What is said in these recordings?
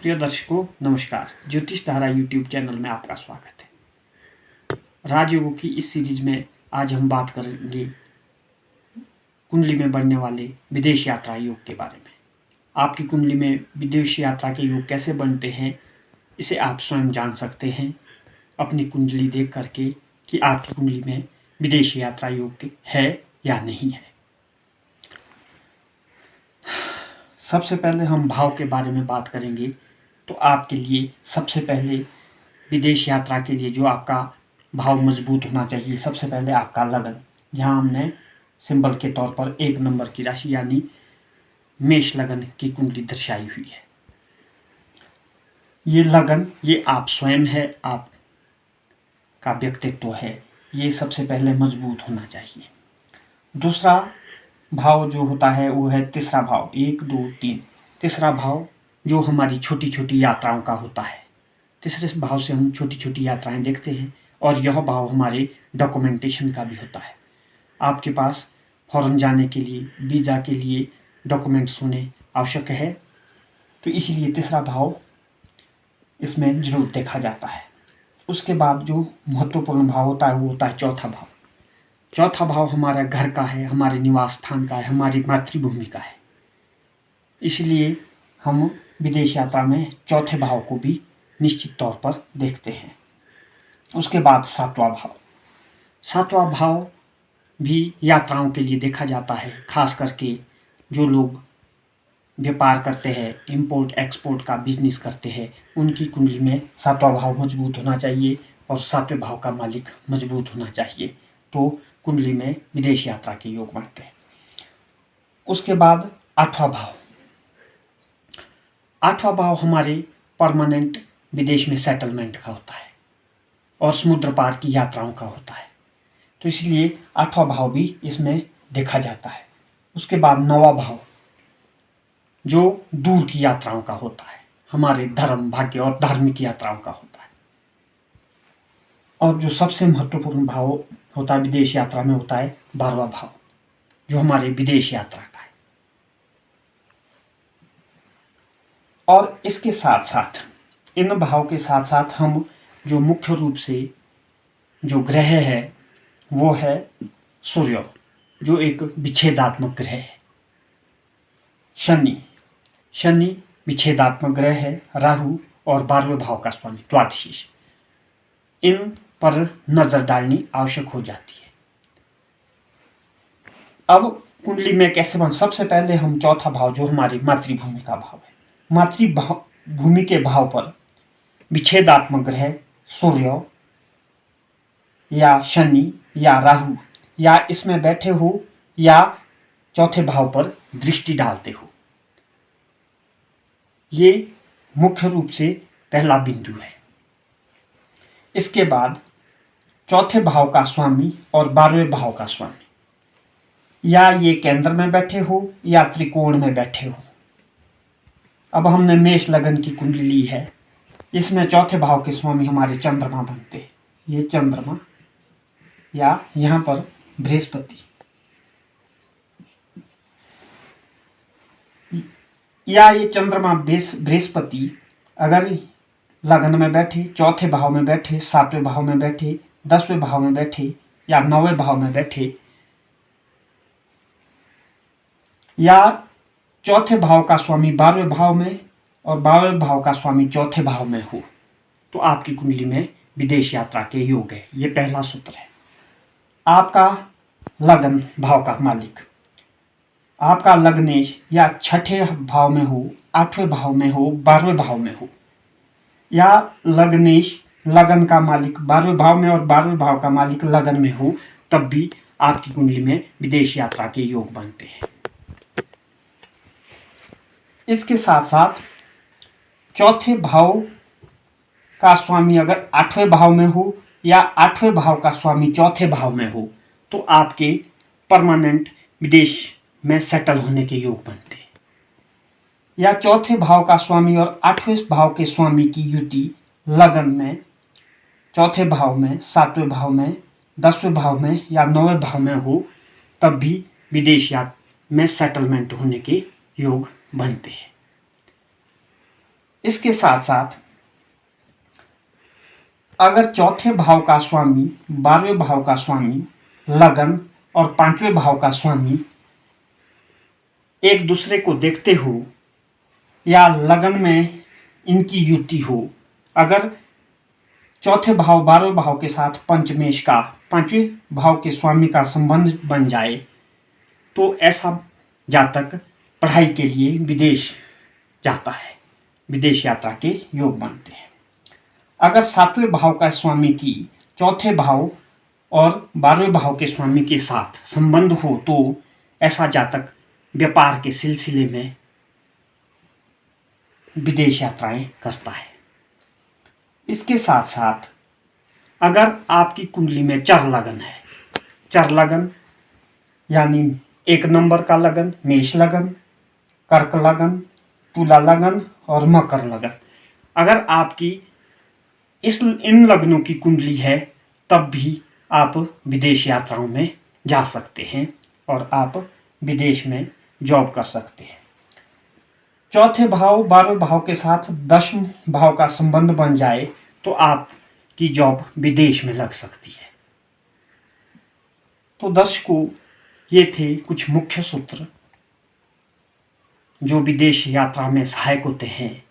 प्रिय दर्शकों नमस्कार। ज्योतिष धारा यूट्यूब चैनल में आपका स्वागत है। राजयोगों की इस सीरीज में आज हम बात करेंगे कुंडली में बनने वाले विदेश यात्रा योग के बारे में। आपकी कुंडली में विदेश यात्रा के योग कैसे बनते हैं इसे आप स्वयं जान सकते हैं अपनी कुंडली देख करके कि आपकी कुंडली में विदेश यात्रा योग है या नहीं है। सबसे पहले हम भाव के बारे में बात करेंगे। तो आपके लिए सबसे पहले विदेश यात्रा के लिए जो आपका भाव मजबूत होना चाहिए, सबसे पहले आपका लगन, जहां हमने सिंबल के तौर पर 1 नंबर की राशि यानी मेष लगन की कुंडली दर्शाई हुई है। ये लगन ये आप स्वयं है, आपका व्यक्तित्व है, ये सबसे पहले मजबूत होना चाहिए। दूसरा भाव जो होता है वो है तीसरा भाव, 1 2 3। तीसरा भाव जो हमारी छोटी छोटी यात्राओं का होता है। तीसरे भाव से हम छोटी छोटी यात्राएं देखते हैं और यह भाव हमारे डॉक्यूमेंटेशन का भी होता है। आपके पास फॉरेन जाने के लिए, वीज़ा के लिए डॉक्यूमेंट्स होने आवश्यक है, तो इसीलिए तीसरा भाव इसमें जरूर देखा जाता है। उसके बाद जो महत्वपूर्ण भाव होता है वो होता है चौथा भाव। चौथा भाव हमारा घर का है, हमारे निवास स्थान का है, हमारी मातृभूमि का है। इसलिए हम विदेश यात्रा में चौथे भाव को भी निश्चित तौर पर देखते हैं। उसके बाद सातवां भाव। सातवां भाव भी यात्राओं के लिए देखा जाता है। खास करके जो लोग व्यापार करते हैं, इंपोर्ट एक्सपोर्ट का बिजनेस करते हैं, उनकी कुंडली में सातवां भाव मजबूत होना चाहिए और सातवें भाव का मालिक मजबूत होना चाहिए, तो कुंडली में विदेश यात्रा के योग बनते हैं। उसके बाद आठवां भाव। आठवां भाव हमारे परमानेंट विदेश में सेटलमेंट का होता है और समुद्र पार की यात्राओं का होता है, तो इसलिए आठवां भाव भी इसमें देखा जाता है। उसके बाद नौवां भाव जो दूर की यात्राओं का होता है, हमारे धर्म, भाग्य और धार्मिक यात्राओं का होता है। और जो सबसे महत्वपूर्ण भाव होता है विदेश यात्रा में होता है 12वां भाव, जो हमारे विदेश यात्रा का है। और इसके साथ साथ, इन भाव के साथ साथ हम जो मुख्य रूप से जो ग्रह है वो है सूर्य, जो एक विच्छेदात्मक ग्रह है। शनि विच्छेदात्मक ग्रह है। राहु और 12वें भाव का स्वामी द्वादशीश, इन पर नजर डालनी आवश्यक हो जाती है। अब कुंडली में कैसे बन, सबसे पहले हम चौथा भाव जो हमारी मातृभूमि का भाव है, मातृभूमि के भाव पर विच्छेदात्मक ग्रह सूर्य या शनि या राहु या इसमें बैठे हो या चौथे भाव पर दृष्टि डालते हो, ये मुख्य रूप से पहला बिंदु है। इसके बाद चौथे भाव का स्वामी और 12वें भाव का स्वामी, या ये केंद्र में बैठे हो या त्रिकोण में बैठे हो। अब हमने मेष लगन की कुंडली ली है, इसमें चौथे भाव के स्वामी हमारे चंद्रमा बनते हैं। ये चंद्रमा या यहाँ पर बृहस्पति, या ये चंद्रमा बृहस्पति अगर लगन में बैठे, चौथे भाव में बैठे, 7वें भाव में बैठे, 10वें भाव में बैठे या 9वें भाव में बैठे, या चौथे भाव का स्वामी 12वें भाव में और 12वें भाव का स्वामी चौथे भाव में हो, तो आपकी कुंडली में विदेश यात्रा के योग है। ये पहला सूत्र है। आपका लगन भाव का मालिक, आपका लग्नेश या छठे भाव में हो, 8वें भाव में हो, 12वें भाव में हो, या लग्नेश लगन का मालिक 12वें भाव में और 12वें भाव का मालिक लगन में हो, तब भी आपकी कुंडली में विदेश यात्रा के योग बनते हैं। इसके साथ साथ चौथे भाव का स्वामी अगर 8वें भाव में हो या 8वें भाव का स्वामी चौथे भाव में हो, तो आपके परमानेंट विदेश में सेटल होने के योग बनते हैं। या चौथे भाव का स्वामी और 8वें भाव के स्वामी की युति लगन में, चौथे भाव में, 7वें भाव में, 10वें भाव में या 9वें भाव में हो, तब भी विदेश यात्रा में सेटलमेंट होने के योग बनते हैं। इसके साथ साथ अगर चौथे भाव का स्वामी 12वें भाव का स्वामी, लगन और 5वें भाव का स्वामी एक दूसरे को देखते हो या लगन में इनकी युति हो, अगर चौथे भाव 12वें भाव के साथ पंचमेश का 5वें भाव के स्वामी का संबंध बन जाए तो ऐसा जातक पढ़ाई के लिए विदेश जाता है, विदेश यात्रा के योग बनते हैं। अगर 7वें भाव का स्वामी की चौथे भाव और 12वें भाव के स्वामी के साथ संबंध हो तो ऐसा जातक व्यापार के सिलसिले में विदेश यात्राएं करता है। इसके साथ साथ अगर आपकी कुंडली में चर लगन है, चर लगन यानी 1 नंबर का लगन, मेष लगन, कर्क लगन, तुला लगन और मकर लगन, अगर आपकी इन लग्नों की कुंडली है तब भी आप विदेश यात्राओं में जा सकते हैं और आप विदेश में जॉब कर सकते हैं। चौथे भाव 12वें भाव के साथ 10वें भाव का संबंध बन जाए तो आपकी जॉब विदेश में लग सकती है। तो दर्शकों, ये थे कुछ मुख्य सूत्र जो विदेश यात्रा में सहायक होते हैं।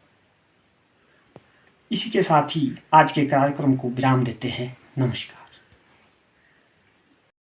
इसी के साथ ही आज के कार्यक्रम को विराम देते हैं। नमस्कार।